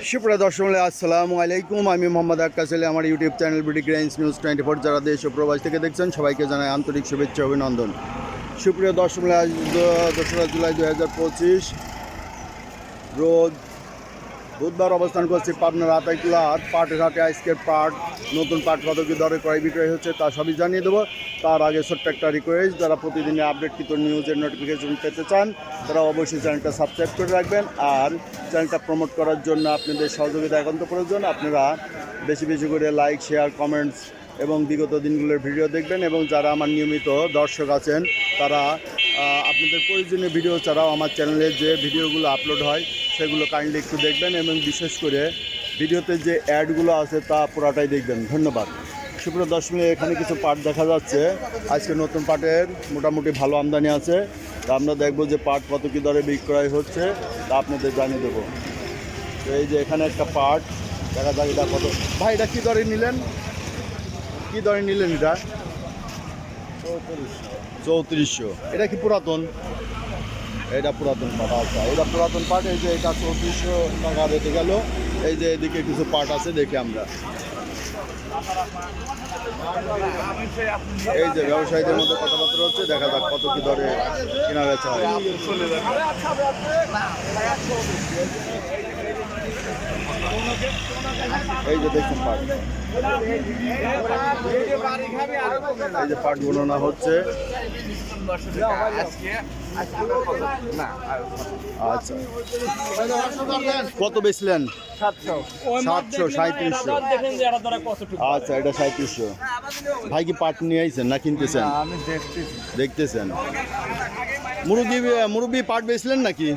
সুপ্রিয় দর্শক আসসালামু আলাইকুম। আমি মোহাম্মদ আক্কাস আলী। আমার YouTube channel BD grains news 24 যারা দেশ ও প্রবাস থেকে দেখছেন সবাইকে জানাই আন্তরিক শুভেচ্ছা অভিনন্দন। সুপ্রিয় দর্শক, আজ 2রা জুলাই 2025 রোজ বুধবার অবস্থান করছি পাবনার আতাইকুলার পাটের হাটে। আজকের পাট, নতুন পাট কত কি দরে ক্রয় বিক্রয় হচ্ছে তা সবই জানিয়ে দেবো। তার আগে ছোট্ট একটা রিকোয়েস্ট, যারা প্রতিদিনের আপডেটকৃত নিউজের নোটিফিকেশন পেতে চান তারা অবশ্যই চ্যানেলটা সাবস্ক্রাইব করে রাখবেন। আর চ্যানেলটা প্রমোট করার জন্য আপনাদের সহযোগিতা একান্ত প্রয়োজন। আপনারা বেশি বেশি করে লাইক, শেয়ার, কমেন্টস এবং বিগত দিনগুলোর ভিডিও দেখবেন। এবং যারা আমার নিয়মিত দর্শক আছেন তারা আপনাদের প্রয়োজনীয় ভিডিও ছাড়াও আমার চ্যানেলে যে ভিডিওগুলো আপলোড হয় সেগুলো কাইন্ডলি একটু দেখবেন এবং বিশেষ করে ভিডিওতে যে অ্যাডগুলো আছে তা পুরাটাই দেখবেন। ধন্যবাদ। সুপ্রিয় দর্শক, এখানে কিছু পাট দেখা যাচ্ছে। আজকে নতুন পাটের মোটামুটি ভালো আমদানি আছে। তা আমরা দেখবো যে পাট কত কী দরে বিক্রয় হচ্ছে তা আপনাদের জানিয়ে দেবো। তো এই যে এখানে একটা পাট দেখা যাক এটা কত। ভাই এটা কী দরে নিলেন? কী দরে নিলেন এটা? 3400। এটা কি পুরাতন? এটা পুরাতন পাট। আচ্ছা, এটা পুরাতন পাট। এই যে এটা 3400 টাকা রেটে গেল। এই যে এদিকে কিছু পাট আছে, দেখি আমরা। এই যে ব্যবসায়ীদের মধ্যে কথাবার্তা হচ্ছে, দেখা যাক কত কি দরে কেনা বেচা হয়। এই যে দেখুন পাট, এই যে পাট গণনা হচ্ছে। আচ্ছা, কত বেচলেন? 700, 3700। আচ্ছা, এটা 3700। ভাই কি পাট নিয়ে আইছেন না কিনতেছেন? দেখতেছেন। মুরব্বী পাট বেচলেন নাকি?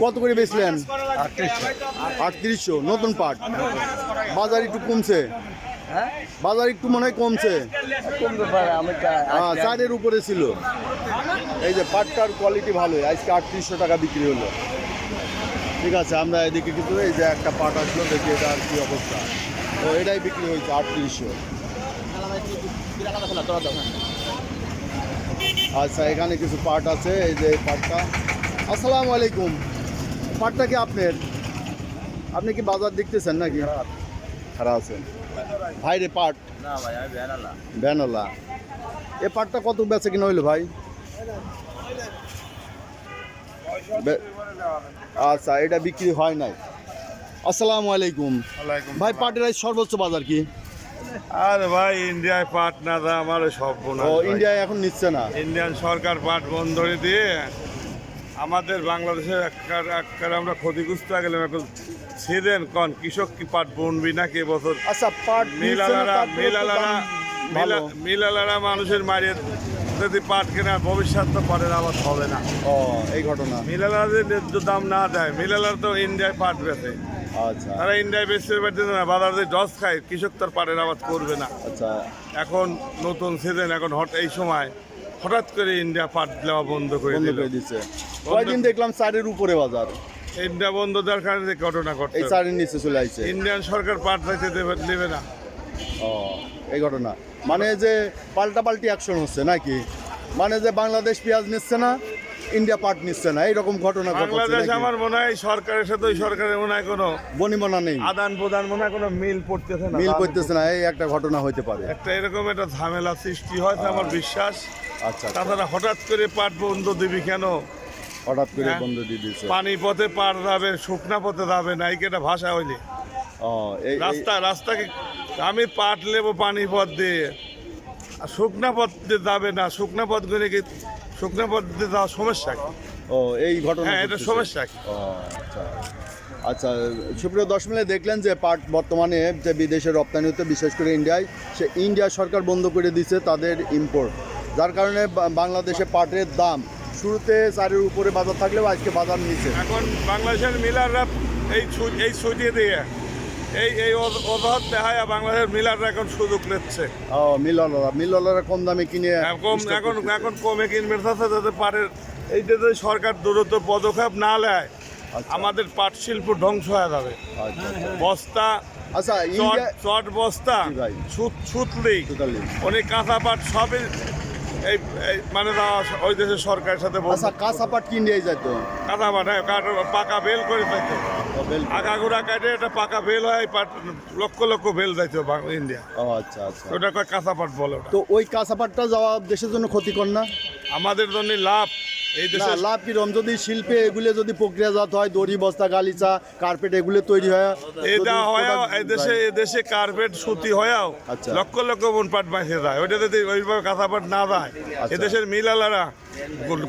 কত করে বেচলেন? 3800। নতুন পাট। বাজার একটু কমছে, বাজার একটু মনে হয় কমছে। 4-এর উপরে ছিল। এই যে পাটটার কোয়ালিটি ভালোই, আজকে 3800 টাকা বিক্রি হলো। ঠিক আছে, আমরা এদিকে কিন্তু এই যে একটা পাট আসলো, দেখি এটা আর কি অবস্থা। তো এটাই বিক্রি হয়েছে 3800। আচ্ছা, এখানে কিছু পাট আছে। এই যে পাটটা। আসসালামু আলাইকুম। পাটটা কি আপনার? আপনি কি বাজার দেখতেছেন নাকি? খারাপ আছে ভাই রে পাট? না ভাই, আমি ভ্যানওয়ালা। এ পাটটা কত বেচে কিনা হইলো ভাই? আচ্ছা, এটা বিক্রি হয় নাই। আসসালামু আলাইকুম। ভাই পাটের আজ সর্বোচ্চ বাজার কি? আরে ভাই, ইন্ডিয়ায় পাট না দা আমার সব ও ইন্ডিয়ায় এখন নিচ্ছে না। ইন্ডিয়ান সরকার পাট বন্ধ করে দিয়ে আমাদের বাংলাদেশের একটা আমরা ক্ষতিগ্রস্ত হয়ে গেলাম। এখন ছিলেন কন কৃষক কি পাট বুনবি নাকি এবছর? আচ্ছা, পাট মিলালারা মানুষের মারিয়ে যদি পাট কেনা ভবিষ্যৎ তো পাটের আবার হবে না। ও, এই ঘটনা। মিলালারা যদি ন্যায্য দাম না দেয়, মিলালার তো ইন্ডিয়ায় পাট বেচে। আচ্ছা, তারা ইন্ডিয়ায় বেচতে পারতেছে না, বাজার যদি ডস খায় কৃষক তার পাটের আবাদ করবে না। আচ্ছা, এখন নতুন সিজন, এখন এই সময় হঠাৎ করে ইন্ডিয়া পাট দেওয়া বন্ধ করে দিচ্ছে। কয়দিন দেখলাম 4-এর উপরে বাজার। ইন্ডিয়া বন্ধ দেওয়ার কারণে ঘটনা ঘটছে, এই 4-এর নিচে চলে আসছে। ইন্ডিয়ান সরকার পাট দিতে দেবে না। ও, এই ঘটনা। মানে যে পাল্টাপাল্টি অ্যাকশন হচ্ছে নাকি? মানে যে বাংলাদেশ পেঁয়াজ নিচ্ছে না, ইন্ডিয়া পাট নিচ্ছে না, এইরকম ঘটনা ঘটছে। বাংলাদেশ আমার মনে হয় সরকারের সাথে ওই সরকারের মনে হয় কোনো বনিবনা নেই, আদান প্রদান মনে হয় কোনো মিল পড়তেছে না। এই একটা ঘটনা হইতে পারে, একটা এরকম একটা ঝামেলা সৃষ্টি হয়েছে আমার বিশ্বাস। আচ্ছা, তাছাড়া হঠাৎ করে পাট বন্ধ দিবি কেন? হঠাৎ করে বন্ধ দিয়ে দিচ্ছে। পানি পথে পাট যাবে, শুকনা পথে যাবে না, এই একটা ভাষা হইলে রাস্তাকে আমি পাট নেবো পানি পথ দিয়ে, আর শুকনা পথ দিয়ে যাবে না। শুকনা পথ করে কি শুকনা পথ দিয়ে যাওয়ার সমস্যা কি? ও, এই ঘটনা। হ্যাঁ, এটা সমস্যা কি? আচ্ছা, আচ্ছা। সুপ্রিয় দর্শক, দেখলেন যে পাট বর্তমানে যে বিদেশে রপ্তানি হতে, বিশেষ করে ইন্ডিয়ায়, সে ইন্ডিয়া সরকার বন্ধ করে দিচ্ছে তাদের ইম্পোর্ট। যার কারণে বাংলাদেশে পাটের দাম শুরুতে 4-এর উপরে বাজার থাকলেও আজকে বাজার নিচে। এখন বাংলাদেশের মিলাররা এই ছুটিয়ে দিয়ে এই অজুহাত দেখায় বাংলাদেশের মিলাররা এখন সুযোগ নিচ্ছে। ও, মিলাররা কম দামে কিনে এখন কমে কিনবে, যাতে পাটের এই যে সরকার দ্রুত পদক্ষেপ না নেয়, আমাদের পাট শিল্প ধ্বংস হয়ে যাবে। বস্তা, আচ্ছা, চট বস্তা, সুতলি, অনেক কাঁচা পাট সবই মানে ওই দেশের সরকারের সাথে আচ্ছা কাঁচা পাট কি নিয়ে যেত? কাঁচা পাট পাকা বেল করে যাইতো, আগাগোড়া কাটে এটা পাকা বেল হয়, পাট লক্ষ লক্ষ বেল যাইতো ইন্ডিয়া। ও আচ্ছা আচ্ছা। ওটা কয় কাঁচা পাট বলে ওটা। তো ওই কাঁচা পাটটা যাওয়া দেশের জন্য ক্ষতিকর না? আমাদের জন্য লাভ। এই না দেশে লাভ কিরম, যদি শিল্পে এগুলো যদি প্রক্রিয়াজাত হয়, দড়ি বস্তা গালিচা কার্পেট এগুলো তৈরি হয়, এটা যদি হয়েও product এই দেশে কার্পেট সুতি হয়েও আচ্ছা। লক্ষ লক্ষ মন পাট বাইসে যায়। ওইটা যদি ওইভাবে কাঁচা পাট না যায়, আচ্ছা। এদেশের মিলালারা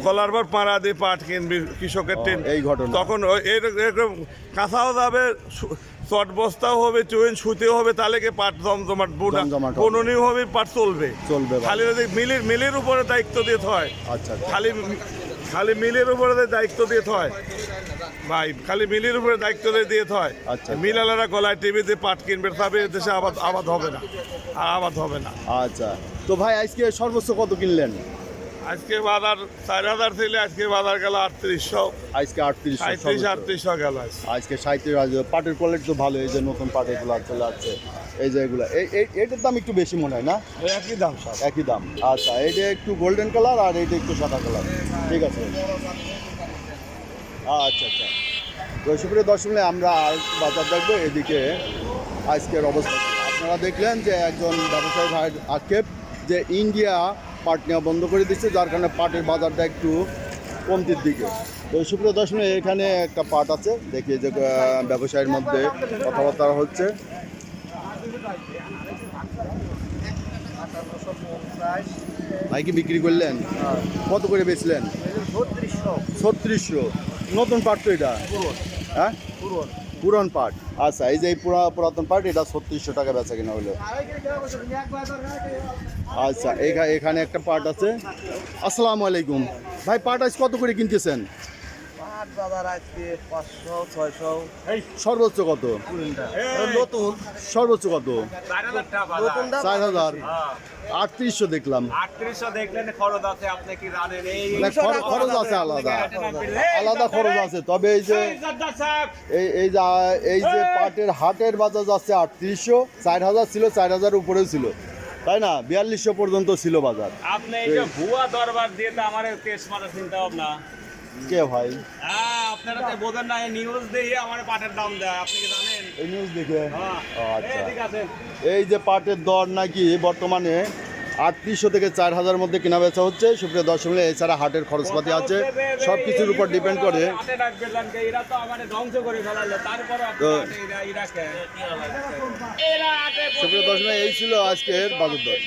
গলার পর পাড়া দিয়ে পাট কিনবি কৃষকের ট্রেন, এই ঘটনা। তখন এরকম কাঁচাও যাবে, চট বস্তাও হবে, চুইন সুতিও হবে, তাহলে কি পাট জমজমাট বুনা জমজমাট হবে। বননীয় হবে, পাট চলবে। ভালো। খালি যদি মিলের উপরে দায়িত্ব দিতে হয়, আচ্ছা আচ্ছা। খালি মিলের উপরে দায়িত্ব দিতে হয় ভাই, খালি মিলের উপরে দায়িত্ব দিতে হয়। আচ্ছা। মিলালারা গলায় টিভিতে পাট কিনবে, তবে দেশে আবাদ হবে না, আর আবাদ হবে না। আচ্ছা তো ভাই আজকে সর্বোচ্চ কত কিনলেন? আজকে বাজার 4000 ছিল, আজকে বাজার গেল 3800, আজকে 3800। 3800 গেল আজকে 37। পাটের কোয়ালিটি তো ভালো, এই যে নতুন পাটের গুলো চলে আসছে, এই যে এগুলো এটার দাম একটু বেশি মনে হয় না? একই দাম সব। একই দাম। আচ্ছা এইটা একটু গোল্ডেন কালার আর এইটা একটু সাদা কালার, ঠিক আছে। আচ্ছা আচ্ছা। তো সুপ্রিয় দর্শক, আমরা আর বাজার দেখবো এদিকে আজকের অবস্থা। আপনারা দেখলেন যে একজন ব্যবসায়ী ভাইয়ের আক্ষেপ যে ইন্ডিয়া পাট নেওয়া বন্ধ করে দিচ্ছে, যার কারণে পাটের বাজারটা একটু কমতির দিকে। তো সুপ্রিয় দর্শক, এখানে একটা পাট আছে, দেখি যে ব্যবসায়ীর মধ্যে কথাবার্তা হচ্ছে। ভাই কি বিক্রি করলেন? কত করে বেচলেন? 3600। নতুন পাট তো এটা? হ্যাঁ পুরান পাট। আচ্ছা এই যে এই পুরাতন পাট, এটা 3600 টাকা বেচা কিনা হলো। আচ্ছা এখানে একটা পাট আছে। আসসালামু আলাইকুম ভাই, পাট আজ কত করে কিনতেছেন? সর্বোচ্চ কত? নতুন সর্বোচ্চ কত? 4000। 3800 দেখলাম। 3800 দেখলেন, খরচ আছে, আপনি কি জানেন? না, খরচ আছে, আলাদা আলাদা খরচ আছে। তবে এই যে এই যে পাটের হাটের বাজার যাচ্ছে 3800, 4000 ছিল, 4000 উপরেও ছিল, তাই না? 4200 পর্যন্ত ছিল বাজার। আপনি এই যে ভুয়া দরবার দিয়ে তো আমার কেস মারা চিন্তা ভাবনা। কে ভাই? আপনারা তো বোঝেন না, নিউজ দিয়ে আমার পাটের দাম দেয়, আপনি কি জানেন? এই নিউজ দেখে? ও আচ্ছা। ঠিক আছে। এই যে পাটের দর নাকি বর্তমানে 3800 থেকে 4000 মধ্যে কেনা বেচা হচ্ছে। সুপ্রিয় দর্শক, এছাড়া হাটের খরচপাতি আছে, সব কিছুর উপর ডিপেন্ড করে। এরা তো আমার ধ্বংস করে ফেলালো, তারপরে সুপ্রিয় দর্শক, এই ছিল আজকের বাজার দর।